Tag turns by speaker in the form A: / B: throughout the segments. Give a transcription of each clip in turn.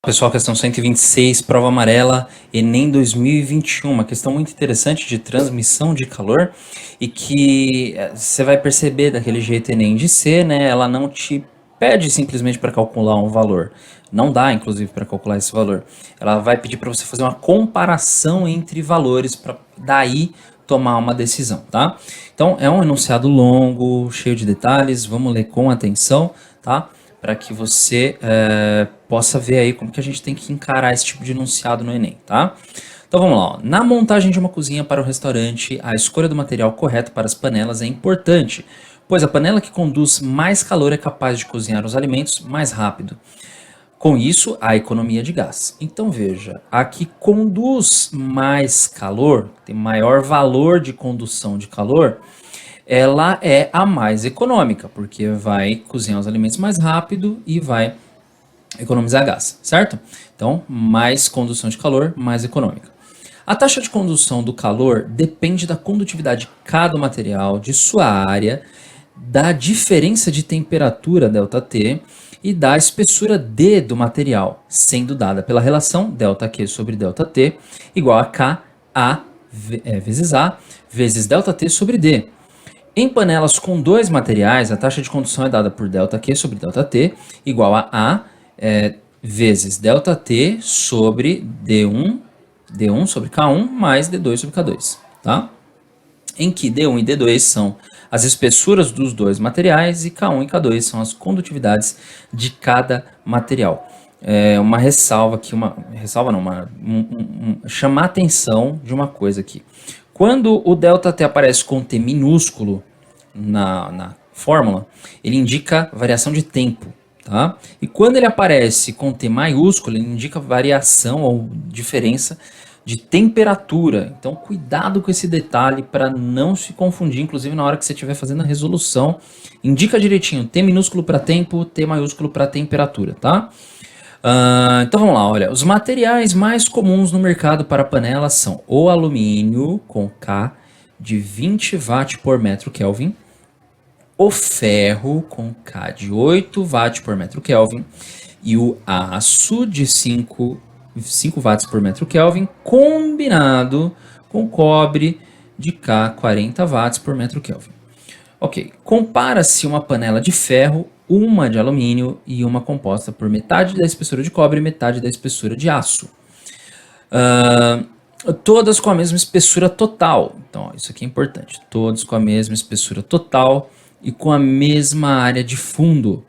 A: Pessoal, questão 126, prova amarela, Enem 2021, uma questão muito interessante de transmissão de calor e que você vai perceber daquele jeito Enem de ser, né? Ela não te pede simplesmente para calcular um valor, não dá inclusive para calcular esse valor. Ela vai pedir para você fazer uma comparação entre valores para daí tomar uma decisão, tá? Então é um enunciado longo, cheio de detalhes, vamos ler com atenção, tá? Para que você possa ver aí como que a gente tem que encarar esse tipo de enunciado no Enem, tá? Então vamos lá, ó. Na montagem de uma cozinha para o restaurante, a escolha do material correto para as panelas é importante, pois a panela que conduz mais calor é capaz de cozinhar os alimentos mais rápido. Com isso, a economia de gás. Então veja, a que conduz mais calor, tem maior valor de condução de calor, ela é a mais econômica, porque vai cozinhar os alimentos mais rápido e vai economizar gás, certo? Então, mais condução de calor, mais econômica. A taxa de condução do calor depende da condutividade de cada material, de sua área, da diferença de temperatura ΔT e da espessura D do material, sendo dada pela relação ΔQ sobre ΔT igual a KA vezes A vezes ΔT sobre D. Em panelas com dois materiais, a taxa de condução é dada por ΔQ sobre ΔT igual a vezes ΔT sobre D1 sobre K1 mais D2 sobre K2, tá? Em que D1 e D2 são as espessuras dos dois materiais e K1 e K2 são as condutividades de cada material. Uma ressalva aqui, chamar a atenção de uma coisa aqui. Quando o ΔT aparece com T minúsculo na fórmula, ele indica variação de tempo, tá? E quando ele aparece com T maiúsculo, ele indica variação ou diferença de temperatura. Então, cuidado com esse detalhe para não se confundir, inclusive na hora que você estiver fazendo a resolução. Indica direitinho, T minúsculo para tempo, T maiúsculo para temperatura, tá? Então vamos lá, olha. Os materiais mais comuns no mercado para panelas são o alumínio, com K, de 20 watt por metro Kelvin, o ferro, com K de 8 watt por metro Kelvin, e o aço, de 5 watts por metro Kelvin, combinado com cobre de K 40 watts por metro Kelvin. Ok, compara-se uma panela de ferro, uma de alumínio e uma composta por metade da espessura de cobre e metade da espessura de aço. Todas com a mesma espessura total. Então, ó, isso aqui é importante. Todos com a mesma espessura total e com a mesma área de fundo.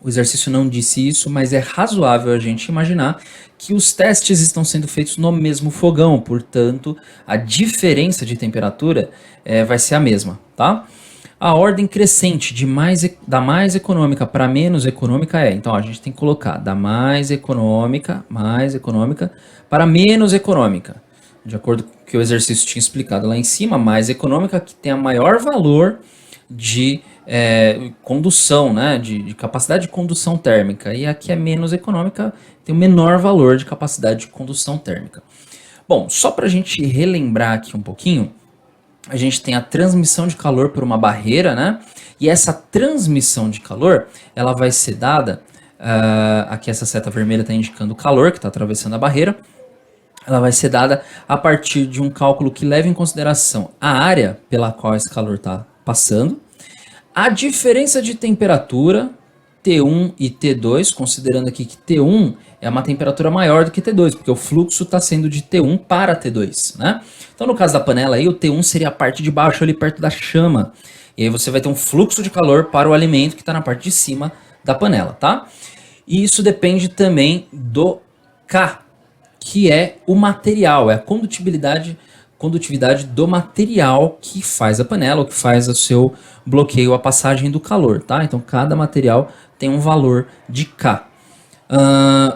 A: O exercício não disse isso, mas é razoável a gente imaginar que os testes estão sendo feitos no mesmo fogão, portanto, a diferença de temperatura vai ser a mesma, tá? A ordem crescente da mais econômica para menos econômica então a gente tem que colocar da mais econômica para menos econômica. De acordo com o que o exercício tinha explicado lá em cima, mais econômica que tem a maior valor de condução, né, de capacidade de condução térmica, e aqui é menos econômica, tem o menor valor de capacidade de condução térmica. Bom, só para a gente relembrar aqui um pouquinho, a gente tem a transmissão de calor por uma barreira, né, e essa transmissão de calor, ela vai ser dada, aqui essa seta vermelha está indicando o calor que está atravessando a barreira, ela vai ser dada a partir de um cálculo que leva em consideração a área pela qual esse calor está passando, a diferença de temperatura, T1 e T2, considerando aqui que T1 é uma temperatura maior do que T2, porque o fluxo está sendo de T1 para T2, né? Então, no caso da panela aí, o T1 seria a parte de baixo ali perto da chama. E aí você vai ter um fluxo de calor para o alimento que está na parte de cima da panela, tá? E isso depende também do K, que é o material, é a condutividade do material que faz a panela, ou que faz o seu bloqueio, a passagem do calor, tá? Então, cada material tem um valor de K.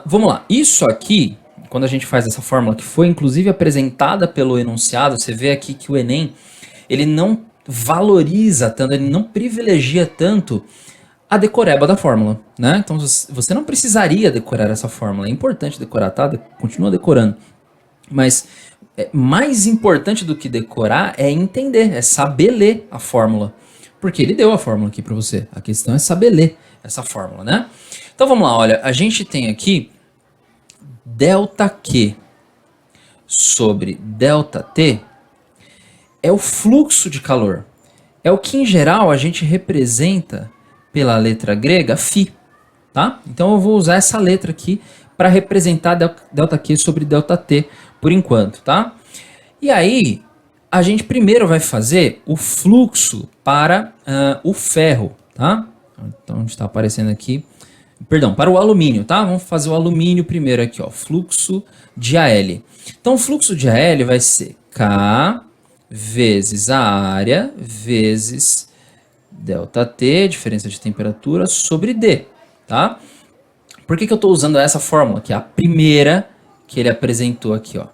A: Vamos lá, isso aqui, quando a gente faz essa fórmula, que foi inclusive apresentada pelo enunciado, você vê aqui que o Enem, ele não valoriza tanto, ele não privilegia tanto a decoreba da fórmula, né? Então, você não precisaria decorar essa fórmula, é importante decorar, tá? Continua decorando. Mas mais importante do que decorar é entender, é saber ler a fórmula. Porque ele deu a fórmula aqui para você. A questão é saber ler essa fórmula, né? Então vamos lá, olha, a gente tem aqui ΔQ sobre ΔT é o fluxo de calor. É o que, em geral, a gente representa pela letra grega φ, tá? Então eu vou usar essa letra aqui para representar ΔQ sobre ΔT por enquanto, tá? E aí, a gente primeiro vai fazer o fluxo para o ferro, tá? Então, está aparecendo aqui, perdão, para o alumínio, tá? Vamos fazer o alumínio primeiro aqui, ó, fluxo de AL. Então, o fluxo de AL vai ser K vezes a área vezes ΔT, diferença de temperatura, sobre D, tá? Por que eu estou usando essa fórmula, que é a primeira que ele apresentou aqui, ó?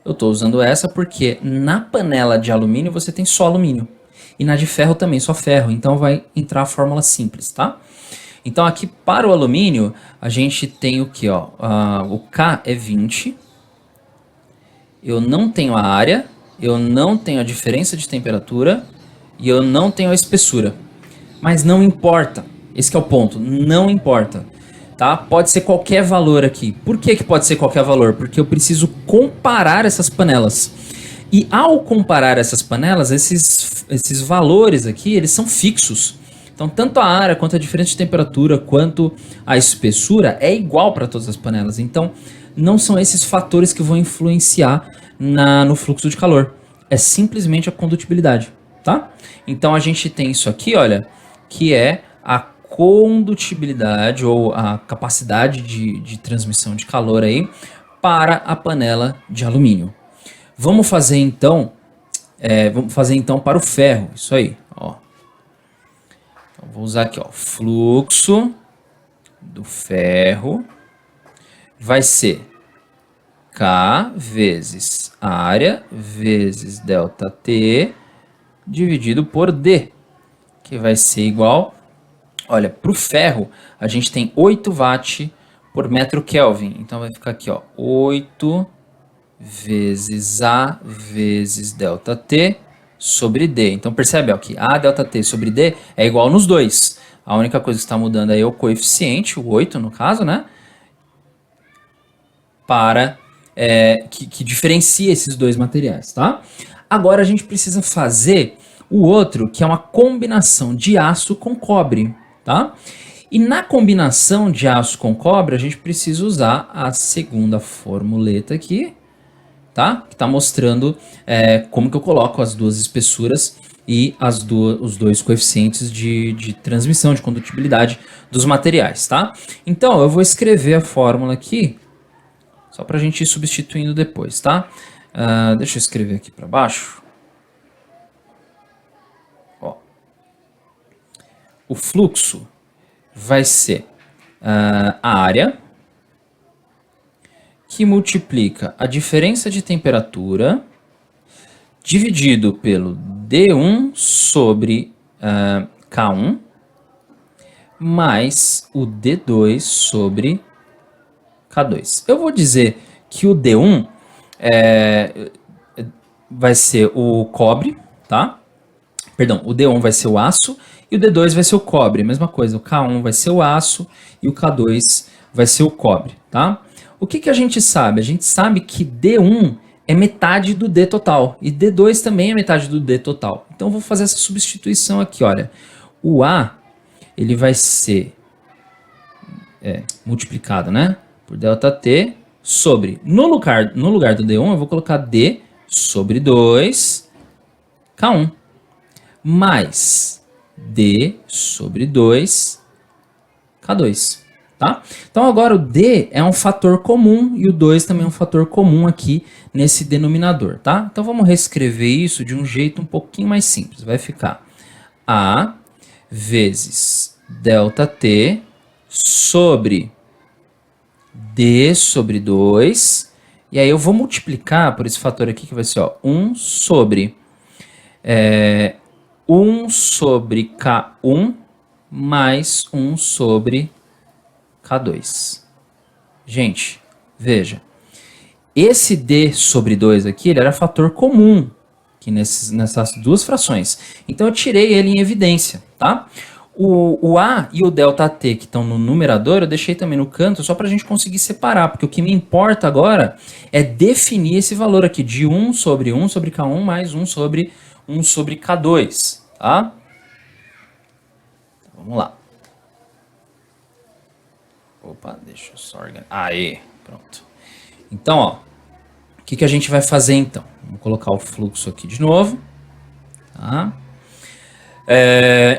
A: Eu estou usando essa porque na panela de alumínio você tem só alumínio. E na de ferro também, só ferro. Então vai entrar a fórmula simples, tá? Então aqui para o alumínio, a gente tem o que, ó? O K é 20. Eu não tenho a área, eu não tenho a diferença de temperatura e eu não tenho a espessura. Mas não importa. Esse que é o ponto. Não importa. Tá? Pode ser qualquer valor aqui. Por que pode ser qualquer valor? Porque eu preciso comparar essas panelas. E ao comparar essas panelas, esses valores aqui, eles são fixos. Então, tanto a área, quanto a diferença de temperatura, quanto a espessura, é igual para todas as panelas. Então, não são esses fatores que vão influenciar no fluxo de calor. É simplesmente a condutibilidade, tá? Então, a gente tem isso aqui, olha, que é a condutibilidade ou a capacidade de transmissão de calor aí para a panela de alumínio. Vamos fazer então para o ferro, isso aí, ó. Então, vou usar aqui, ó, fluxo do ferro vai ser K vezes área vezes ΔT dividido por D, que vai ser igual. Olha, para o ferro, a gente tem 8 watt por metro Kelvin. Então, vai ficar aqui, ó, 8 vezes A vezes ΔT sobre D. Então, percebe, ó, que A ΔT sobre D é igual nos dois. A única coisa que está mudando aí é o coeficiente, o 8 no caso, né? Para que diferencia esses dois materiais, tá? Agora, a gente precisa fazer o outro, que é uma combinação de aço com cobre. Tá? E na combinação de aço com cobre, a gente precisa usar a segunda formuleta aqui, tá? Que está mostrando como que eu coloco as duas espessuras e os dois coeficientes de transmissão, de condutibilidade dos materiais, tá? Então, eu vou escrever a fórmula aqui, só para a gente ir substituindo depois, tá? Deixa eu escrever aqui para baixo. O fluxo vai ser a área que multiplica a diferença de temperatura dividido pelo D1 sobre K1 mais o D2 sobre K2. Eu vou dizer que o D1 vai ser o cobre, tá? Perdão, o D1 vai ser o aço e o D2 vai ser o cobre. Mesma coisa, o K1 vai ser o aço e o K2 vai ser o cobre, tá? O que a gente sabe? A gente sabe que D1 é metade do D total e D2 também é metade do D total. Então, eu vou fazer essa substituição aqui, olha. O A, ele vai ser multiplicado, né? Por ΔT sobre, no lugar do D1, eu vou colocar D sobre 2 K1 mais D sobre 2 K2, tá? Então agora o D é um fator comum e o 2 também é um fator comum aqui nesse denominador, tá? Então vamos reescrever isso de um jeito um pouquinho mais simples. Vai ficar A vezes ΔT sobre D sobre 2. E aí eu vou multiplicar por esse fator aqui que vai ser, ó, 1 sobre 1 sobre K1 mais 1 sobre K2. Gente, veja. Esse D sobre 2 aqui, ele era fator comum aqui nessas duas frações. Então eu tirei ele em evidência, tá? O A e o ΔT que estão no numerador, eu deixei também no canto só para a gente conseguir separar, porque o que me importa agora é definir esse valor aqui de 1 sobre K1 mais 1 sobre K2, tá? Então, vamos lá. Opa, deixa eu só organizar. Aê, pronto. Então, ó, o que a gente vai fazer então? Vamos colocar o fluxo aqui de novo, tá?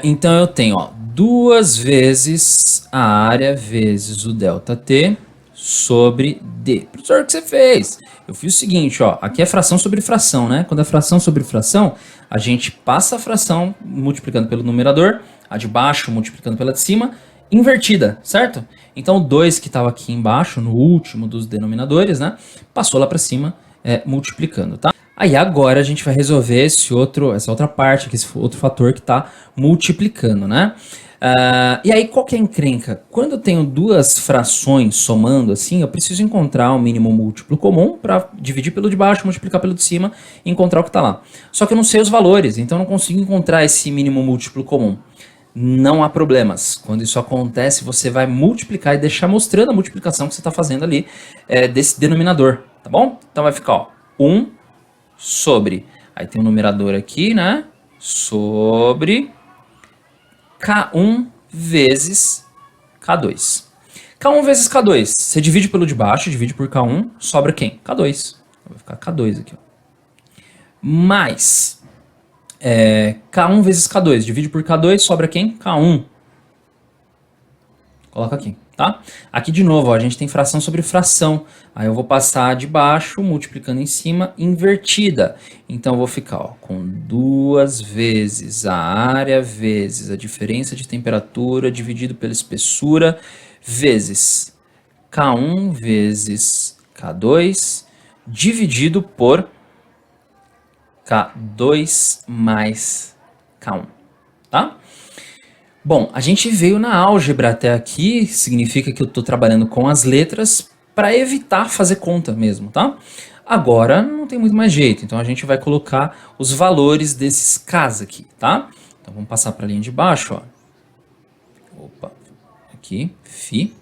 A: Então eu tenho, ó, 2 vezes a área vezes o ΔT sobre D. Professor, o que você fez? Eu fiz o seguinte, ó, aqui é fração sobre fração, né? Quando é fração sobre fração, a gente passa a fração multiplicando pelo numerador, a de baixo multiplicando pela de cima, invertida, certo? Então o 2 que estava aqui embaixo, no último dos denominadores, né? Passou lá para cima, multiplicando, tá? Aí agora a gente vai resolver essa outra parte, aqui, esse outro fator que está multiplicando, né? E aí qual que é a encrenca? Quando eu tenho duas frações somando assim, eu preciso encontrar um mínimo múltiplo comum para dividir pelo de baixo, multiplicar pelo de cima e encontrar o que está lá. Só que eu não sei os valores, então eu não consigo encontrar esse mínimo múltiplo comum. Não há problemas. Quando isso acontece, você vai multiplicar e deixar mostrando a multiplicação que você está fazendo ali desse denominador, tá bom? Então vai ficar, ó, 1 sobre, aí tem um numerador aqui, né? Sobre K1 vezes K2. K1 vezes K2, você divide pelo de baixo, divide por K1, sobra quem? K2. Vai ficar K2 aqui, ó. Mais K1 vezes K2, divide por K2, sobra quem? K1. Coloca aqui, tá? Aqui de novo, ó, a gente tem fração sobre fração. Aí eu vou passar de baixo, multiplicando em cima, invertida. Então eu vou ficar, ó, com 2 vezes a área vezes a diferença de temperatura dividido pela espessura vezes K1 vezes K2 dividido por K2 mais K1, tá? Bom, a gente veio na álgebra até aqui, significa que eu estou trabalhando com as letras para evitar fazer conta mesmo, tá? Agora não tem muito mais jeito, então a gente vai colocar os valores desses Ks aqui, tá? Então vamos passar para a linha de baixo, ó. Opa, aqui, Φ.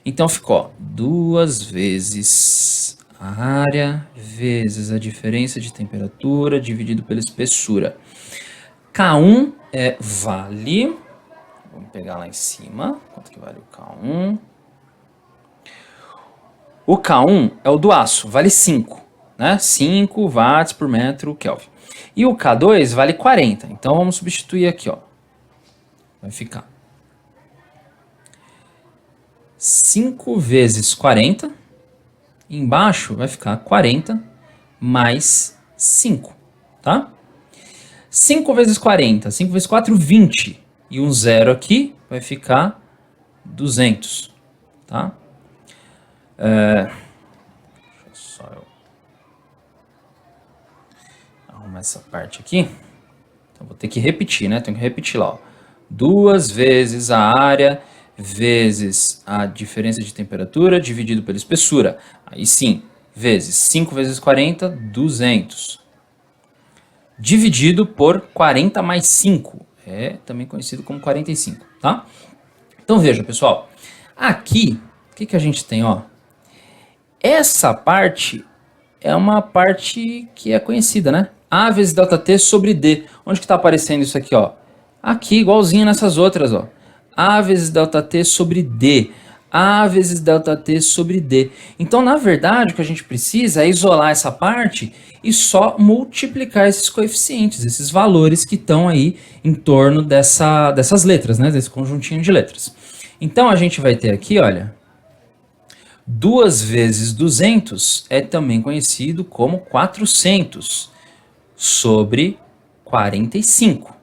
A: Então ficou, ó, 2 vezes a área vezes a diferença de temperatura dividido pela espessura. K1 vale... Vamos pegar lá em cima. Quanto que vale o K1? O K1 é o do aço, vale 5, né? 5 watts por metro Kelvin. E o K2 vale 40. Então vamos substituir aqui, ó. Vai ficar 5 vezes 40. Embaixo vai ficar 40 mais 5, tá? 5 vezes 40, 5 vezes 4, 20. E um zero aqui vai ficar 200, tá? Deixa só eu arrumar essa parte aqui. Então vou ter que repetir, né? Tenho que repetir lá, ó. 2 vezes a área vezes a diferença de temperatura dividido pela espessura. Aí sim, vezes 5 vezes 40, 200. Dividido por 40 mais 5. É também conhecido como 45, tá? Então veja, pessoal. Aqui, o que a gente tem, ó? Essa parte é uma parte que é conhecida, né? A vezes ΔT sobre D. Onde que tá aparecendo isso aqui, ó? Aqui, igualzinho nessas outras, ó. A vezes ΔT sobre D. A vezes ΔT sobre D. Então, na verdade, o que a gente precisa é isolar essa parte e só multiplicar esses coeficientes, esses valores que estão aí em torno dessas letras, né? Desse conjuntinho de letras. Então, a gente vai ter aqui, olha, 2 vezes 200 é também conhecido como 400 sobre 45,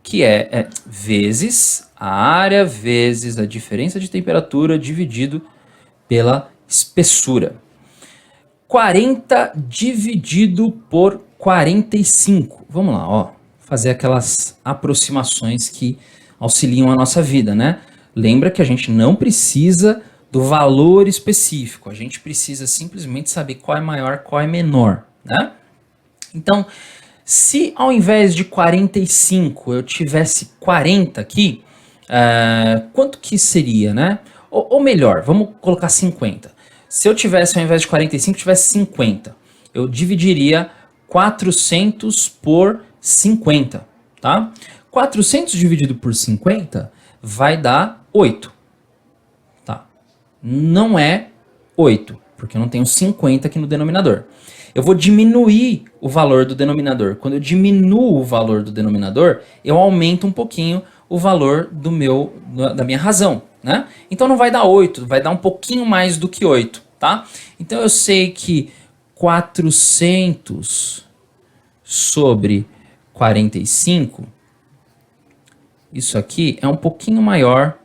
A: que é vezes a área vezes a diferença de temperatura dividido pela espessura. 40 dividido por 45. Vamos lá, ó, fazer aquelas aproximações que auxiliam a nossa vida, né? Lembra que a gente não precisa do valor específico, a gente precisa simplesmente saber qual é maior, qual é menor, né? Então, se ao invés de 45 eu tivesse 40 aqui, quanto que seria, né? Ou melhor, vamos colocar 50. Se eu tivesse, ao invés de 45, tivesse 50, eu dividiria 400 por 50, tá? 400 dividido por 50 vai dar 8, tá? Não é 8, porque eu não tenho 50 aqui no denominador. Eu vou diminuir o valor do denominador. Quando eu diminuo o valor do denominador, eu aumento um pouquinho o valor da minha razão, né? Então não vai dar 8, vai dar um pouquinho mais do que 8, tá? Então eu sei que 400 sobre 45, isso aqui é um pouquinho maior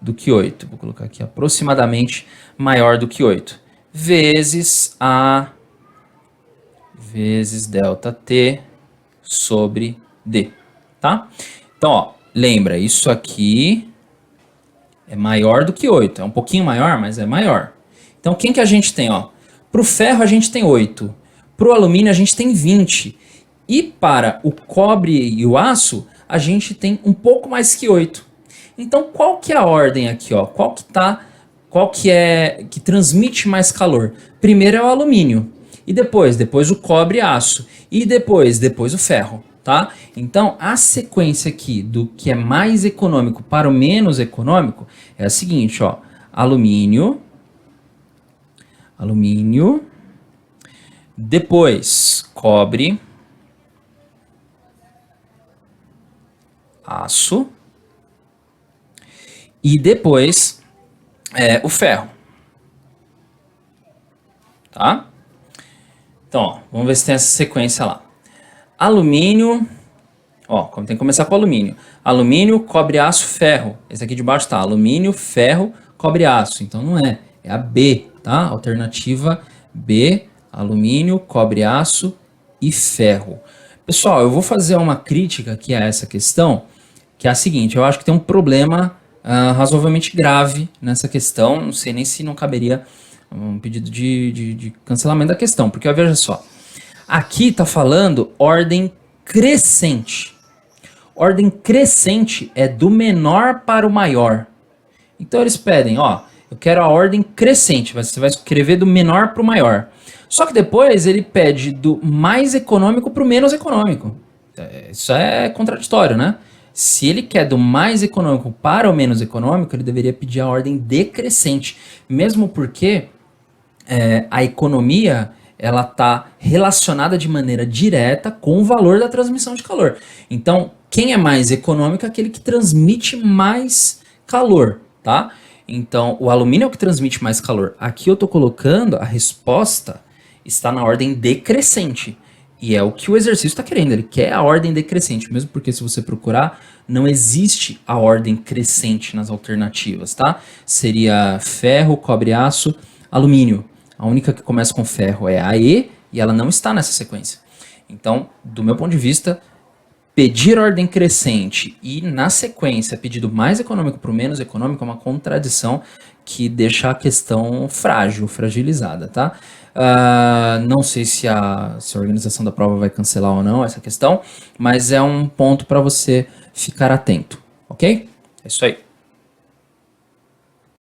A: do que 8. Vou colocar aqui aproximadamente maior do que 8. Vezes A vezes ΔT sobre D, tá? Então, ó, lembra, isso aqui é maior do que 8. É um pouquinho maior, mas é maior. Então, quem que a gente tem, ó? Para o ferro a gente tem 8. Para o alumínio a gente tem 20. E para o cobre e o aço, a gente tem um pouco mais que 8. Então, qual que é a ordem aqui, ó? Qual que transmite mais calor? Primeiro é o alumínio. E depois o cobre e aço. E depois o ferro, tá? Então, a sequência aqui do que é mais econômico para o menos econômico é a seguinte, ó. Alumínio, depois cobre, aço e depois o ferro, tá? Então, ó, vamos ver se tem essa sequência lá. Alumínio, ó, tem que começar com alumínio. Alumínio, cobre, aço, ferro. Esse aqui de baixo tá alumínio, ferro, cobre, aço. Então não é a B, tá? Alternativa B, alumínio, cobre, aço e ferro. Pessoal, eu vou fazer uma crítica aqui a essa questão, que é a seguinte, eu acho que tem um problema razoavelmente grave nessa questão, não sei nem se não caberia um pedido de cancelamento da questão, porque veja só, aqui está falando ordem crescente. Ordem crescente é do menor para o maior. Então eles pedem, ó, eu quero a ordem crescente, você vai escrever do menor para o maior. Só que depois ele pede do mais econômico para o menos econômico. Isso é contraditório, né? Se ele quer do mais econômico para o menos econômico, ele deveria pedir a ordem decrescente. Mesmo porque a economia ela está relacionada de maneira direta com o valor da transmissão de calor. Então, quem é mais econômico é aquele que transmite mais calor, tá? Então, o alumínio é o que transmite mais calor. Aqui eu estou colocando a resposta está na ordem decrescente. E é o que o exercício está querendo, ele quer a ordem decrescente, mesmo porque se você procurar, não existe a ordem crescente nas alternativas, tá? Seria ferro, cobre, aço, alumínio. A única que começa com ferro é a E e ela não está nessa sequência. Então, do meu ponto de vista, pedir ordem crescente e na sequência pedir do mais econômico para o menos econômico é uma contradição que deixa a questão frágil, fragilizada, tá? Não sei se a organização da prova vai cancelar ou não essa questão, mas é um ponto para você ficar atento, ok? É isso aí.